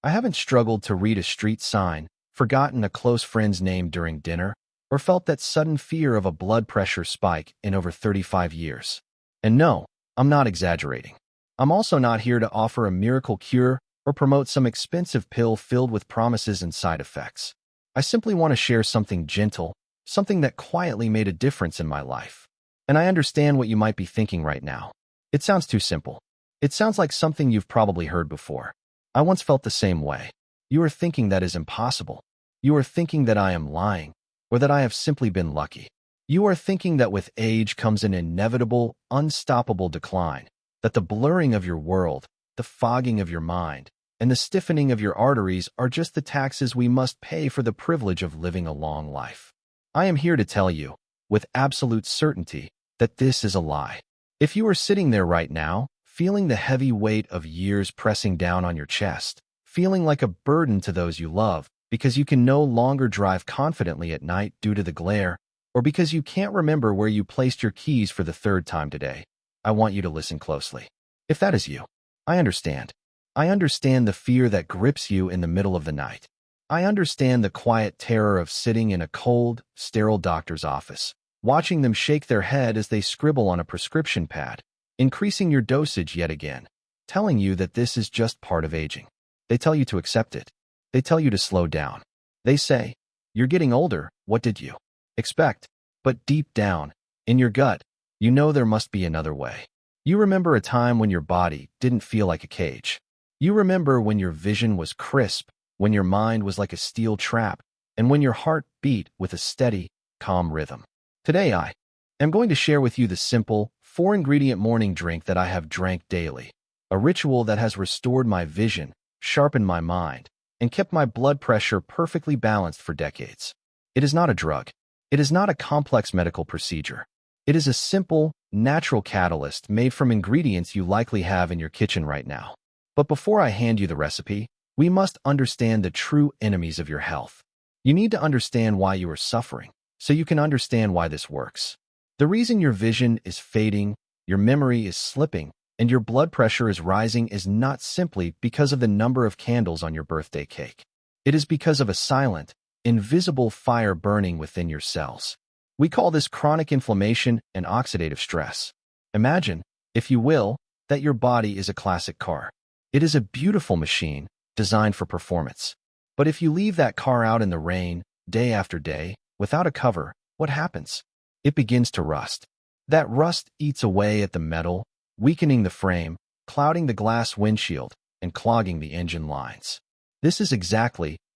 I haven't struggled to read a street sign, forgotten a close friend's name during dinner, or felt that sudden fear of a blood pressure spike in over 35 years. And no, I'm not exaggerating. I'm also not here to offer a miracle cure or promote some expensive pill filled with promises and side effects. I simply want to share something gentle, something that quietly made a difference in my life. And I understand what you might be thinking right now. It sounds too simple. It sounds like something you've probably heard before. I once felt the same way. You are thinking that is impossible. You are thinking that I am lying, or that I have simply been lucky. You are thinking that with age comes an inevitable, unstoppable decline, that the blurring of your world, the fogging of your mind, and the stiffening of your arteries are just the taxes we must pay for the privilege of living a long life. I am here to tell you, with absolute certainty, that this is a lie. If you are sitting there right now, feeling the heavy weight of years pressing down on your chest, feeling like a burden to those you love, because you can no longer drive confidently at night due to the glare, or because you can't remember where you placed your keys for the third time today, I want you to listen closely. If that is you, I understand. I understand the fear that grips you in the middle of the night. I understand the quiet terror of sitting in a cold, sterile doctor's office, watching them shake their head as they scribble on a prescription pad, increasing your dosage yet again, telling you that this is just part of aging. They tell you to accept it. They tell you to slow down. They say, "You're getting older, what did you expect?" But deep down, in your gut, you know there must be another way. You remember a time when your body didn't feel like a cage. You remember when your vision was crisp, when your mind was like a steel trap, and when your heart beat with a steady, calm rhythm. Today I am going to share with you the simple, 4-ingredient morning drink that I have drank daily, a ritual that has restored my vision, sharpened my mind, and kept my blood pressure perfectly balanced for decades. It is not a drug. It is not a complex medical procedure. It is a simple, natural catalyst made from ingredients you likely have in your kitchen right now. But before I hand you the recipe, we must understand the true enemies of your health. You need to understand why you are suffering, so you can understand why this works. The reason your vision is fading, your memory is slipping, and your blood pressure is rising is not simply because of the number of candles on your birthday cake. It is because of a silent, invisible fire burning within your cells. We call this chronic inflammation and oxidative stress. Imagine, if you will, that your body is a classic car. It is a beautiful machine designed for performance. But if you leave that car out in the rain, day after day, without a cover, what happens? It begins to rust. That rust eats away at the metal, weakening the frame, clouding the glass windshield, and clogging the engine lines. This is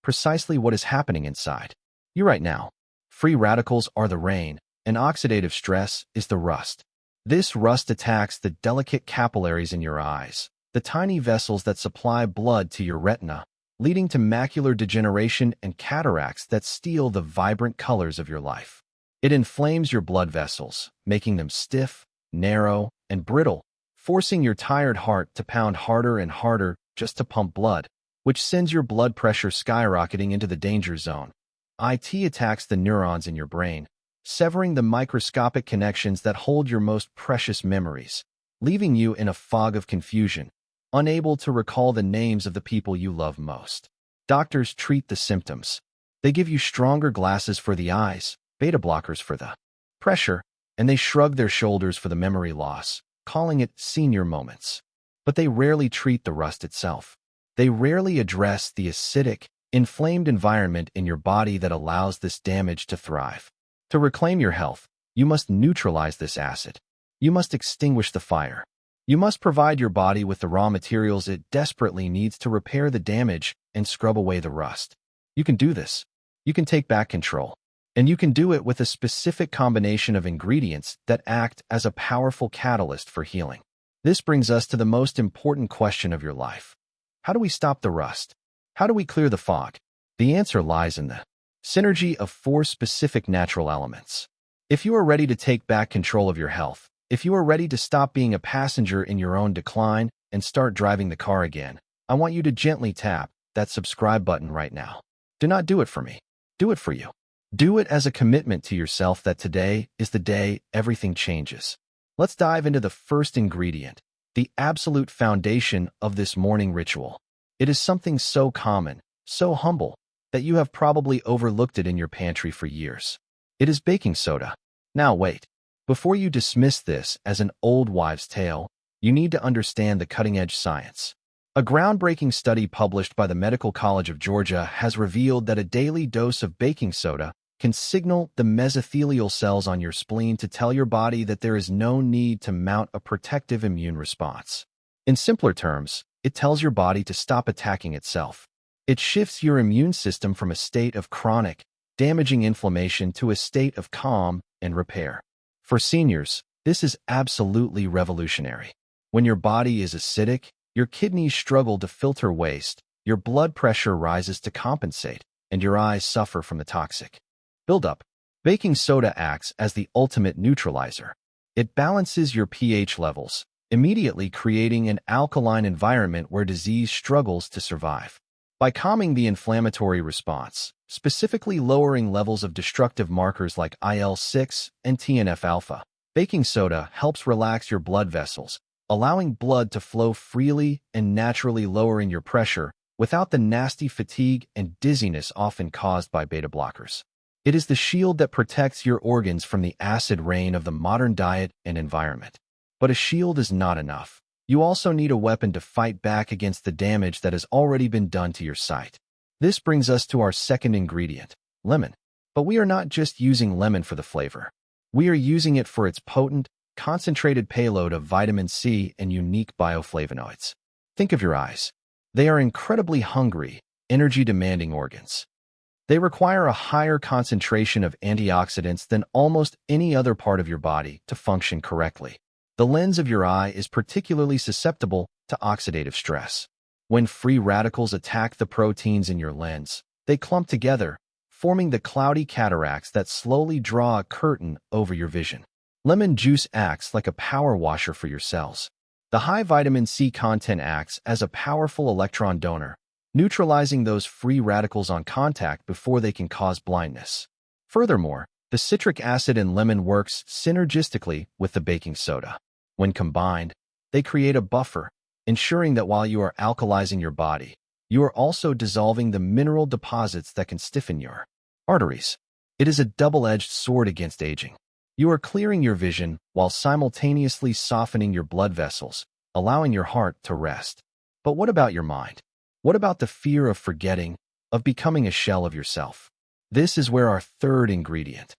precisely what is happening inside you right now. Free radicals are the rain, and oxidative stress is the rust. This rust attacks the delicate capillaries in your eyes, the tiny vessels that supply blood to your retina, leading to macular degeneration and cataracts that steal the vibrant colors of your life. It inflames your blood vessels, making them stiff, narrow, and brittle, forcing your tired heart to pound harder and harder just to pump blood, which sends your blood pressure skyrocketing into the danger zone. It attacks the neurons in your brain, severing the microscopic connections that hold your most precious memories, leaving you in a fog of confusion, unable to recall the names of the people you love most. Doctors treat the symptoms. They give you stronger glasses for the eyes, beta blockers for the pressure, and they shrug their shoulders for the memory loss, calling it senior moments. But they rarely treat the rust itself. They rarely address the acidic, inflamed environment in your body that allows this damage to thrive. To reclaim your health, you must neutralize this acid. You must extinguish the fire. You must provide your body with the raw materials it desperately needs to repair the damage and scrub away the rust. You can do this. You can take back control. And you can do it with a specific combination of ingredients that act as a powerful catalyst for healing. This brings us to the most important question of your life. How do we stop the rust? How do we clear the fog? The answer lies in the synergy of 4 specific natural elements. If you are ready to take back control of your health, if you are ready to stop being a passenger in your own decline and start driving the car again, I want you to gently tap that subscribe button right now. Do not do it for me. Do it for you. Do it as a commitment to yourself that today is the day everything changes. Let's dive into the first ingredient, the absolute foundation of this morning ritual. It is something so common, so humble, that you have probably overlooked it in your pantry for years. It is baking soda. Now wait. Before you dismiss this as an old wives' tale, you need to understand the cutting-edge science. A groundbreaking study published by the Medical College of Georgia has revealed that a daily dose of baking soda can signal the mesothelial cells on your spleen to tell your body that there is no need to mount a protective immune response. In simpler terms, it tells your body to stop attacking itself. It shifts your immune system from a state of chronic, damaging inflammation to a state of calm and repair. For seniors, this is absolutely revolutionary. When your body is acidic, your kidneys struggle to filter waste, your blood pressure rises to compensate, and your eyes suffer from the toxic buildup. Baking soda acts as the ultimate neutralizer. It balances your pH levels, immediately creating an alkaline environment where disease struggles to survive. By calming the inflammatory response, specifically lowering levels of destructive markers like IL-6 and TNF-alpha, baking soda helps relax your blood vessels, allowing blood to flow freely and naturally lowering your pressure without the nasty fatigue and dizziness often caused by beta blockers. It is the shield that protects your organs from the acid rain of the modern diet and environment. But a shield is not enough. You also need a weapon to fight back against the damage that has already been done to your sight. This brings us to our second ingredient, lemon. But we are not just using lemon for the flavor. We are using it for its potent, concentrated payload of vitamin C and unique bioflavonoids. Think of your eyes. They are incredibly hungry, energy-demanding organs. They require a higher concentration of antioxidants than almost any other part of your body to function correctly. The lens of your eye is particularly susceptible to oxidative stress. When free radicals attack the proteins in your lens, they clump together, forming the cloudy cataracts that slowly draw a curtain over your vision. Lemon juice acts like a power washer for your cells. The high vitamin C content acts as a powerful electron donor, neutralizing those free radicals on contact before they can cause blindness. Furthermore, the citric acid in lemon works synergistically with the baking soda. When combined, they create a buffer, ensuring that while you are alkalizing your body, you are also dissolving the mineral deposits that can stiffen your arteries. It is a double-edged sword against aging. You are clearing your vision while simultaneously softening your blood vessels, allowing your heart to rest. But what about your mind? What about the fear of forgetting, of becoming a shell of yourself? This is where our third ingredient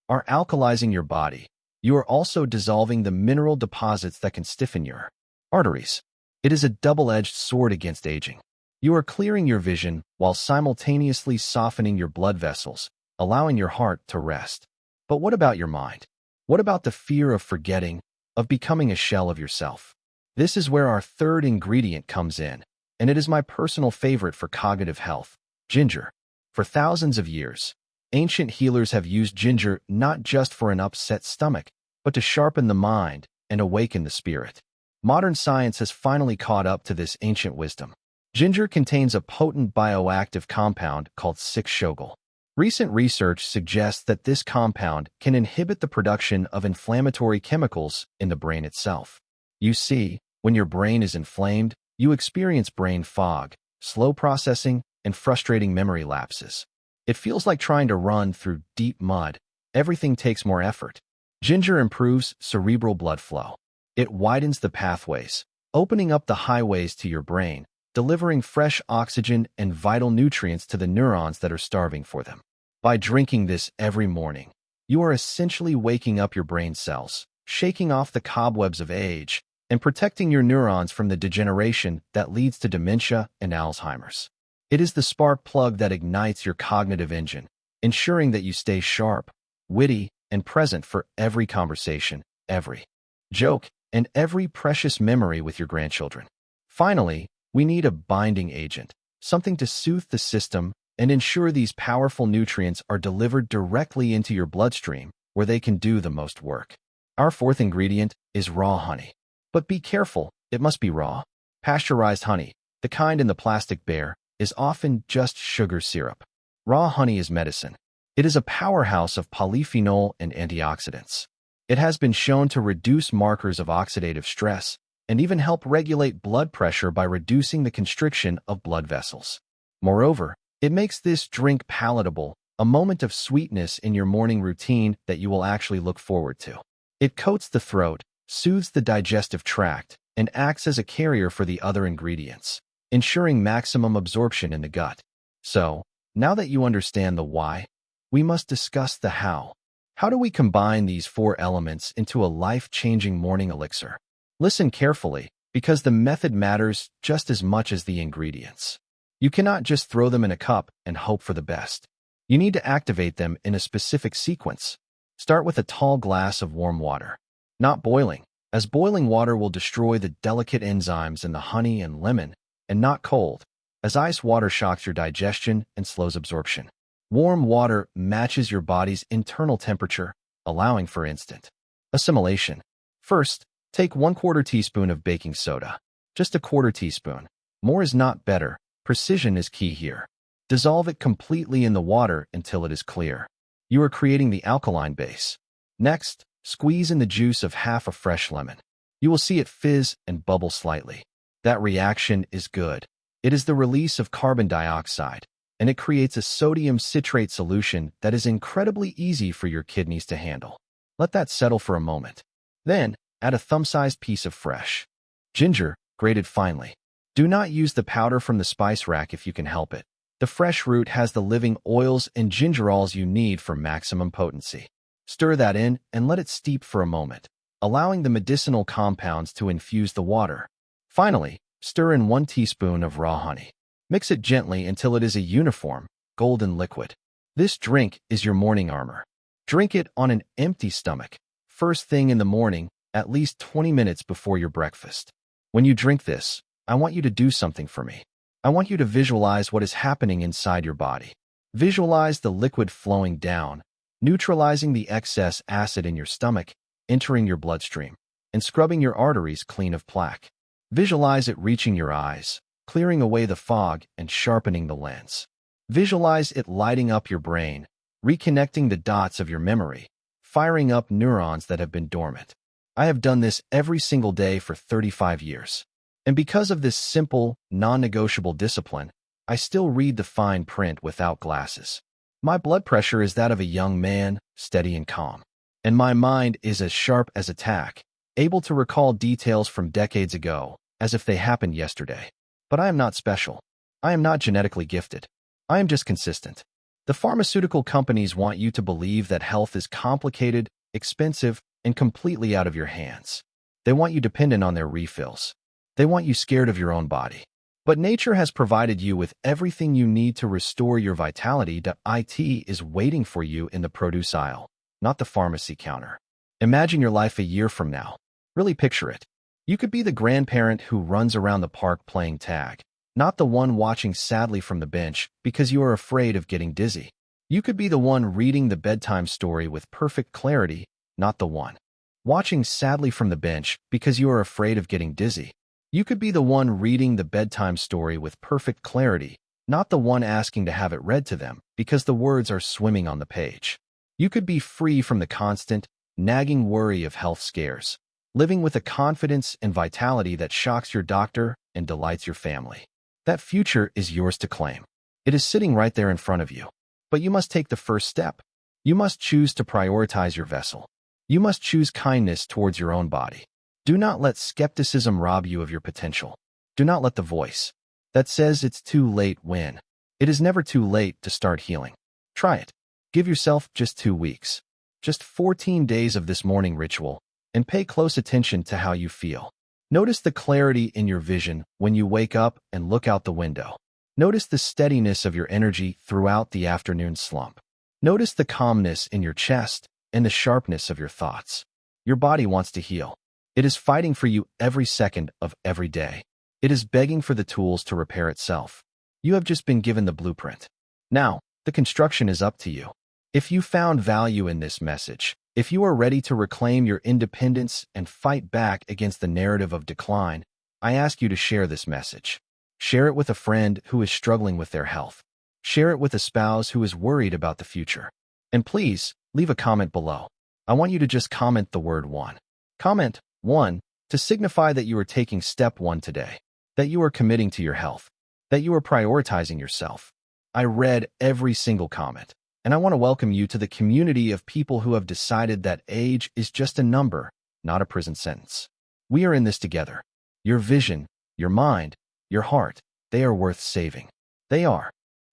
are alkalizing your body. You are also dissolving the mineral deposits that can stiffen your arteries. It is a double-edged sword against aging. You are clearing your vision while simultaneously softening your blood vessels, allowing your heart to rest. But what about your mind? What about the fear of forgetting, of becoming a shell of yourself? This is where our third ingredient comes in, and it is my personal favorite for cognitive health, ginger. For thousands of years, ancient healers have used ginger not just for an upset stomach, but to sharpen the mind and awaken the spirit. Modern science has finally caught up to this ancient wisdom. Ginger contains a potent bioactive compound called 6-shogal. Recent research suggests that this compound can inhibit the production of inflammatory chemicals in the brain itself. You see, when your brain is inflamed, you experience brain fog, slow processing, and frustrating memory lapses. It feels like trying to run through deep mud. Everything takes more effort. Ginger improves cerebral blood flow. It widens the pathways, opening up the highways to your brain, delivering fresh oxygen and vital nutrients to the neurons that are starving for them. By drinking this every morning, you are essentially waking up your brain cells, shaking off the cobwebs of age, and protecting your neurons from the degeneration that leads to dementia and Alzheimer's. It is the spark plug that ignites your cognitive engine, ensuring that you stay sharp, witty, and present for every conversation, every joke, and every precious memory with your grandchildren. Finally, we need a binding agent, something to soothe the system and ensure these powerful nutrients are delivered directly into your bloodstream where they can do the most work. Our fourth ingredient is raw honey. But be careful, it must be raw. Pasteurized honey, the kind in the plastic bear, is often just sugar syrup. Raw honey is medicine. It is a powerhouse of polyphenol and antioxidants. It has been shown to reduce markers of oxidative stress, and even help regulate blood pressure by reducing the constriction of blood vessels. Moreover, it makes this drink palatable, a moment of sweetness in your morning routine that you will actually look forward to. It coats the throat, soothes the digestive tract, and acts as a carrier for the other ingredients, ensuring maximum absorption in the gut. So, now that you understand the why, we must discuss the how. How do we combine these four elements into a life-changing morning elixir? Listen carefully, because the method matters just as much as the ingredients. You cannot just throw them in a cup and hope for the best. You need to activate them in a specific sequence. Start with a tall glass of warm water. Not boiling, as boiling water will destroy the delicate enzymes in the honey and lemon, and not cold, as ice water shocks your digestion and slows absorption. Warm water matches your body's internal temperature, allowing for instant assimilation. First, take 1/4 teaspoon of baking soda. Just a 1/4 teaspoon. More is not better. Precision is key here. Dissolve it completely in the water until it is clear. You are creating the alkaline base. Next, squeeze in the juice of half a fresh lemon. You will see it fizz and bubble slightly. That reaction is good. It is the release of carbon dioxide, and it creates a sodium citrate solution that is incredibly easy for your kidneys to handle. Let that settle for a moment. Then, add a thumb-sized piece of fresh ginger, grated finely. Do not use the powder from the spice rack if you can help it. The fresh root has the living oils and gingerols you need for maximum potency. Stir that in and let it steep for a moment, allowing the medicinal compounds to infuse the water. Finally, stir in 1 teaspoon of raw honey. Mix it gently until it is a uniform, golden liquid. This drink is your morning armor. Drink it on an empty stomach, first thing in the morning, at least 20 minutes before your breakfast. When you drink this, I want you to do something for me. I want you to visualize what is happening inside your body. Visualize the liquid flowing down, neutralizing the excess acid in your stomach, entering your bloodstream, and scrubbing your arteries clean of plaque. Visualize it reaching your eyes, clearing away the fog and sharpening the lens. Visualize it lighting up your brain, reconnecting the dots of your memory, firing up neurons that have been dormant. I have done this every single day for 35 years. And because of this simple, non-negotiable discipline, I still read the fine print without glasses. My blood pressure is that of a young man, steady and calm. And my mind is as sharp as a tack, able to recall details from decades ago, as if they happened yesterday. But I am not special. I am not genetically gifted. I am just consistent. The pharmaceutical companies want you to believe that health is complicated, expensive, and completely out of your hands. They want you dependent on their refills. They want you scared of your own body. But nature has provided you with everything you need to restore your vitality. It is waiting for you in the produce aisle, not the pharmacy counter. Imagine your life a year from now. Really picture it. You could be the grandparent who runs around the park playing tag, not the one watching sadly from the bench because you are afraid of getting dizzy. You could be the one reading the bedtime story with perfect clarity, not the one watching sadly from the bench because you are afraid of getting dizzy. You could be the one reading the bedtime story with perfect clarity, not the one asking to have it read to them because the words are swimming on the page. You could be free from the constant, nagging worry of health scares, living with a confidence and vitality that shocks your doctor and delights your family. That future is yours to claim. It is sitting right there in front of you. But you must take the first step. You must choose to prioritize your vessel. You must choose kindness towards your own body. Do not let skepticism rob you of your potential. Do not let the voice that says it's too late win. It is never too late to start healing. Try it. Give yourself just 2 weeks. Just 14 days of this morning ritual, and pay close attention to how you feel. Notice the clarity in your vision when you wake up and look out the window. Notice the steadiness of your energy throughout the afternoon slump. Notice the calmness in your chest and the sharpness of your thoughts. Your body wants to heal. It is fighting for you every second of every day. It is begging for the tools to repair itself. You have just been given the blueprint. Now, the construction is up to you. If you found value in this message, if you are ready to reclaim your independence and fight back against the narrative of decline, I ask you to share this message. Share it with a friend who is struggling with their health. Share it with a spouse who is worried about the future. And please, leave a comment below. I want you to just comment the word 1. Comment 1 to signify that you are taking step one today, that you are committing to your health, that you are prioritizing yourself. I read every single comment, and I want to welcome you to the community of people who have decided that age is just a number, not a prison sentence. We are in this together. Your vision, your mind, your heart, they are worth saving. They are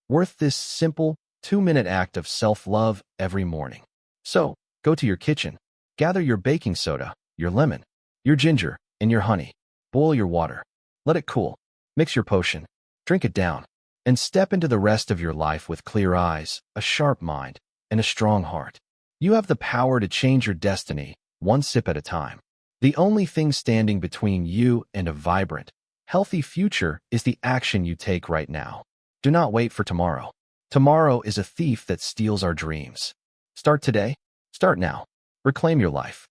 worth this simple 2-minute act of self-love every morning. So, go to your kitchen, gather your baking soda, your lemon, your ginger, and your honey. Boil your water. Let it cool. Mix your potion. Drink it down. And step into the rest of your life with clear eyes, a sharp mind, and a strong heart. You have the power to change your destiny, one sip at a time. The only thing standing between you and a vibrant, healthy future is the action you take right now. Do not wait for tomorrow. Tomorrow is a thief that steals our dreams. Start today. Start now. Reclaim your life.